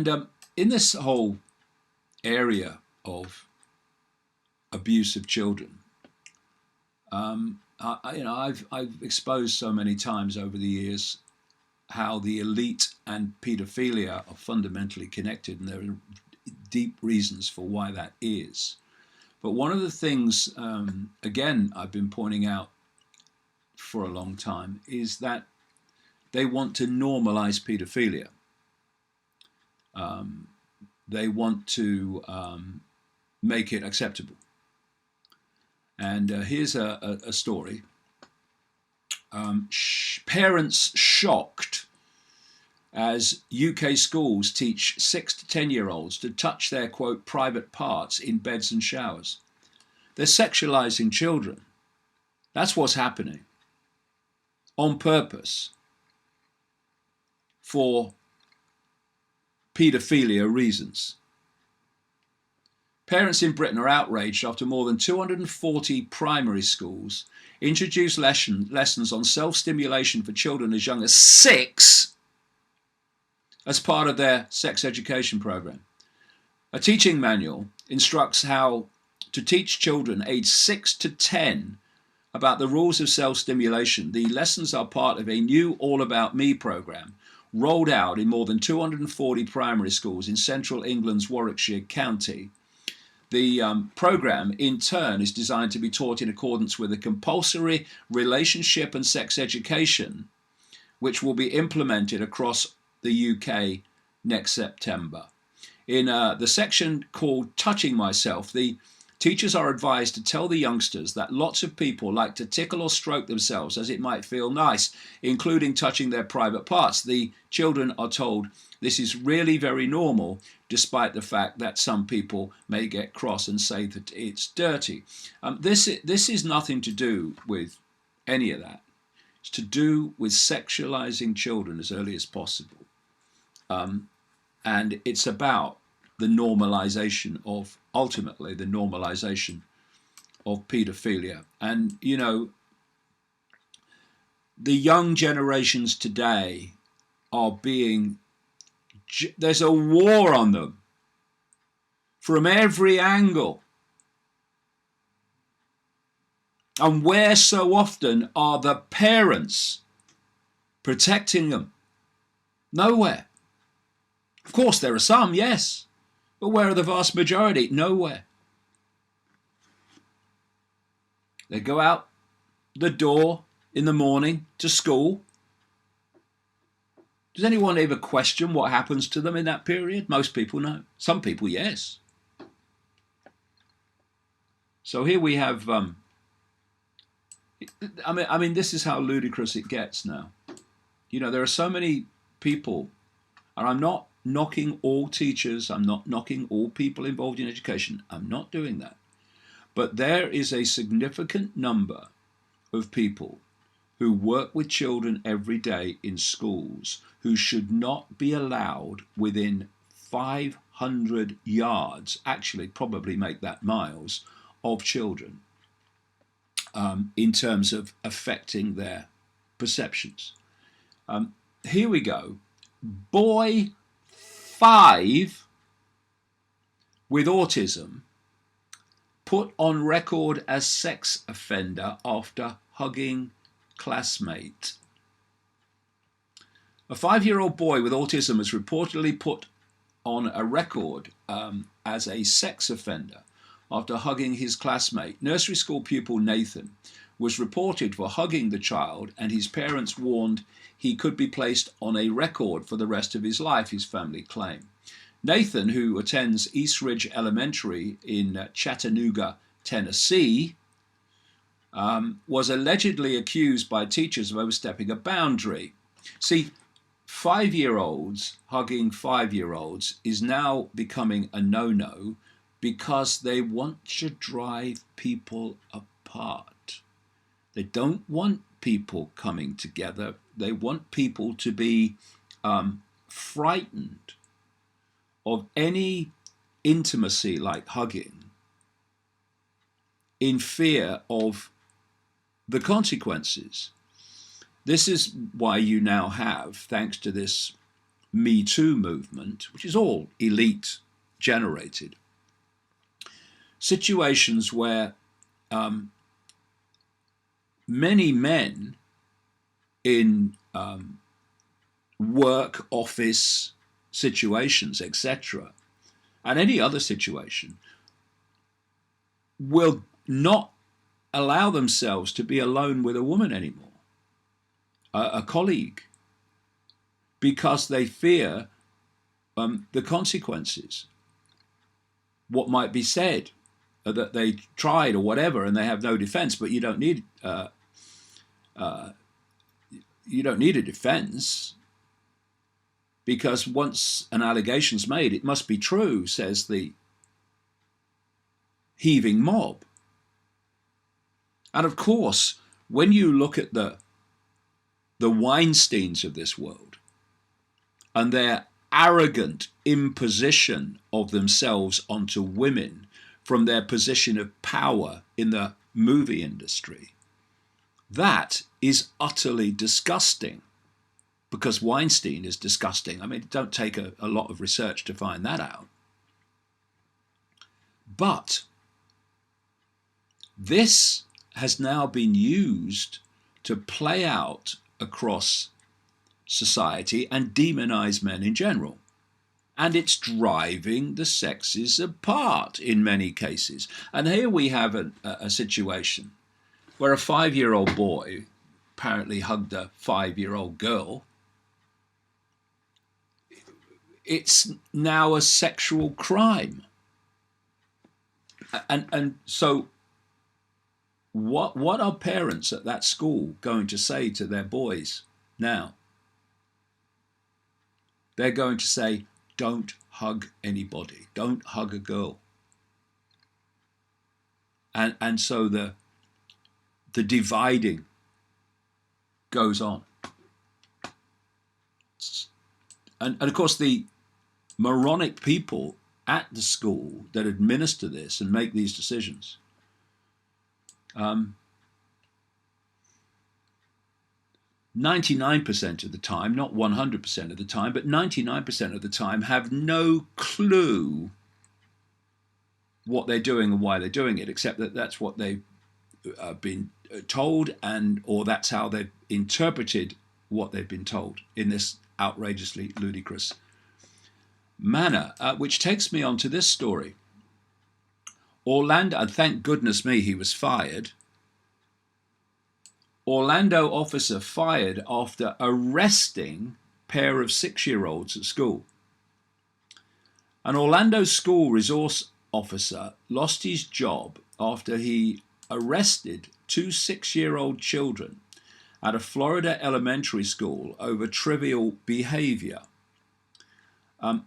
And in this whole area of abuse of children, I've exposed so many times over the years how the elite and paedophilia are fundamentally connected, and there are deep reasons for why that is. But one of the things, again, I've been pointing out for a long time, is that they want to normalize paedophilia. They want to make it acceptable. And here's a story. Parents shocked as UK schools teach 6 to 10-year-olds to touch their, quote, private parts in beds and showers. They're sexualizing children. That's what's happening. On purpose. For paedophilia reasons. Parents in Britain are outraged after more than 240 primary schools introduced lessons on self-stimulation for children as young as 6 as part of their sex education program. A teaching manual instructs how to teach children aged 6 to 10 about the rules of self-stimulation. The lessons are part of a new All About Me program rolled out in more than 240 primary schools in central England's Warwickshire County. The program, in turn, is designed to be taught in accordance with a compulsory relationship and sex education, which will be implemented across the UK next September. In the section called Touching Myself, the teachers are advised to tell the youngsters that lots of people like to tickle or stroke themselves as it might feel nice, including touching their private parts. The children are told this is really very normal, despite the fact that some people may get cross and say that it's dirty. This is nothing to do with any of that. It's to do with sexualizing children as early as possible. And it's about the normalization of, ultimately, the normalization of paedophilia. And, you know, the young generations today are being, there's a war on them from every angle. And where so often are the parents protecting them? Nowhere. Of course, there are some, yes. But where are the vast majority? Nowhere. They go out the door in the morning to school. Does anyone ever question what happens to them in that period? Most people no. Some people, yes. So here we have, I mean, this is how ludicrous it gets now. You know, there are so many people, and I'm not knocking all teachers, I'm not knocking all people involved in education, I'm not doing that. But there is a significant number of people who work with children every day in schools who should not be allowed within 500 yards, actually probably make that miles, of children in terms of affecting their perceptions. Here we go. Boy 5 with autism put on record as sex offender after hugging classmate. A 5-year-old boy with autism was reportedly put on a record as a sex offender after hugging his classmate. Nursery school pupil Nathan was reported for hugging the child, and his parents warned he could be placed on a record for the rest of his life, his family claimed. Nathan, who attends East Ridge Elementary in Chattanooga, Tennessee, was allegedly accused by teachers of overstepping a boundary. See, 5-year-olds hugging 5-year-olds is now becoming a no-no because they want to drive people apart. They don't want people coming together. They want people to be frightened of any intimacy like hugging in fear of the consequences. This is why you now have, thanks to this Me Too movement, which is all elite generated, situations where many men in work, office situations, etc., and any other situation, will not allow themselves to be alone with a woman anymore, a colleague, because they fear the consequences, what might be said, that they tried or whatever, and they have no defense. But you don't need a defense, because once an allegation's made, it must be true, says the heaving mob. And of course, when you look at the Weinsteins of this world and their arrogant imposition of themselves onto women from their position of power in the movie industry, that is utterly disgusting, because Weinstein is disgusting. I mean, it don't take a lot of research to find that out. But this has now been used to play out across society and demonize men in general. And it's driving the sexes apart in many cases. And here we have a situation where a 5-year-old boy apparently hugged a 5-year-old girl. It's now a sexual crime. And so what are parents at that school going to say to their boys now? They're going to say, don't hug anybody. Don't hug a girl. And so the dividing goes on. And of course, the moronic people at the school that administer this and make these decisions, 99% of the time, not 100% of the time, but 99% of the time, have no clue what they're doing and why they're doing it, except that that's what they've been told, or that's how they've interpreted what they've been told in this outrageously ludicrous manner, which takes me on to this story. Orlando, and thank goodness me he was fired. Orlando officer fired after arresting pair of 6-year-olds at school. An Orlando school resource officer lost his job after he arrested 2 6-year-old children at a Florida elementary school over trivial behavior.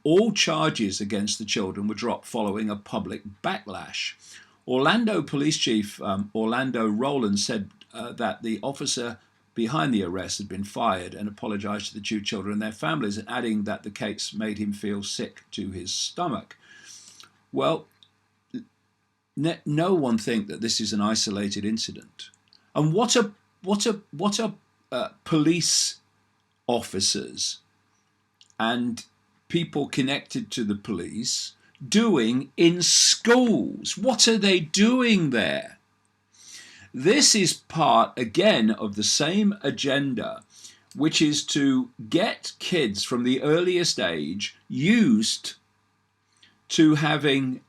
All charges against the children were dropped following a public backlash. Orlando Police Chief Orlando Rowland said that the officer behind the arrest had been fired and apologized to the 2 children and their families, adding that the case made him feel sick to his stomach. Well, no one think that this is an isolated incident. And what are police officers and people connected to the police doing in schools? What are they doing there? This is part, again, of the same agenda, which is to get kids from the earliest age used to having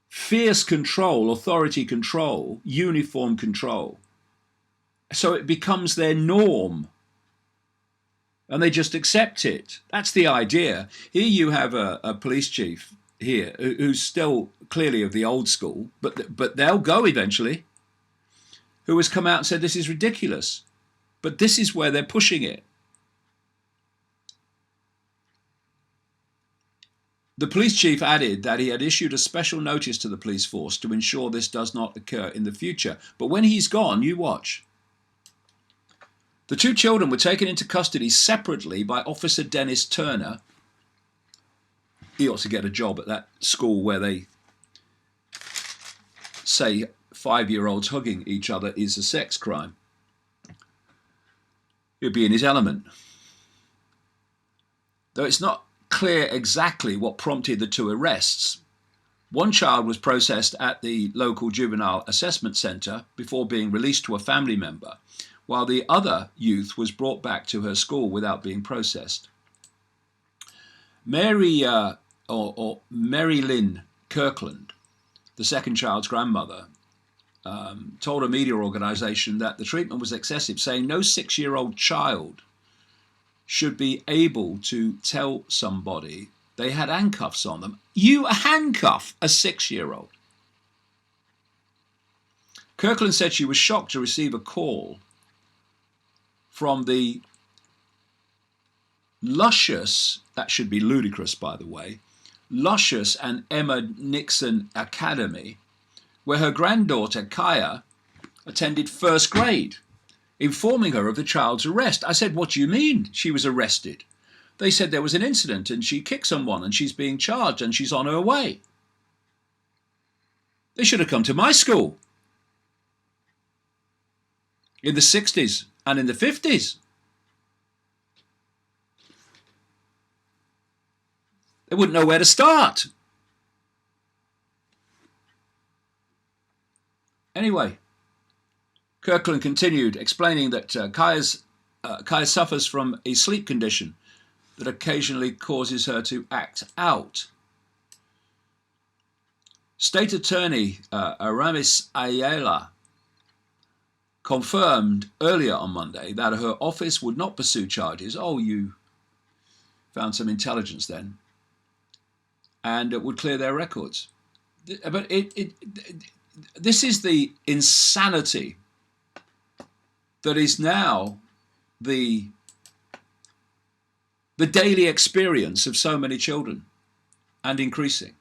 fierce control, authority control, uniform control. So it becomes their norm, and they just accept it. That's the idea. Here you have a police chief here who's still clearly of the old school, but they'll go eventually, who has come out and said this is ridiculous. But this is where they're pushing it. The police chief added that he had issued a special notice to the police force to ensure this does not occur in the future. But when he's gone, you watch. The 2 children were taken into custody separately by Officer Dennis Turner. He ought to get a job at that school where they say 5-year-olds hugging each other is a sex crime. He'd be in his element. though it's not clear exactly what prompted the two arrests. One child was processed at the local juvenile assessment centre before being released to a family member, while the other youth was brought back to her school without being processed. Mary Lynn Kirkland, the second child's grandmother, told a media organisation that the treatment was excessive, saying no 6-year-old child should be able to tell somebody they had handcuffs on them. You handcuff a 6-year-old. Kirkland said she was shocked to receive a call from the luscious, that should be ludicrous by the way, luscious and Emma Nixon Academy, where her granddaughter Kaya attended first grade, informing her of the child's arrest. I said, what do you mean she was arrested? They said there was an incident and she kicked someone and she's being charged and she's on her way. They should have come to my school in the 60s and in the 50s. They wouldn't know where to start. Anyway, Kirkland continued, explaining that Kaya suffers from a sleep condition that occasionally causes her to act out. State Attorney Aramis Ayala confirmed earlier on Monday that her office would not pursue charges. Oh, you found some intelligence then. And it would clear their records. But this is the insanity that is now the daily experience of so many children, and increasing.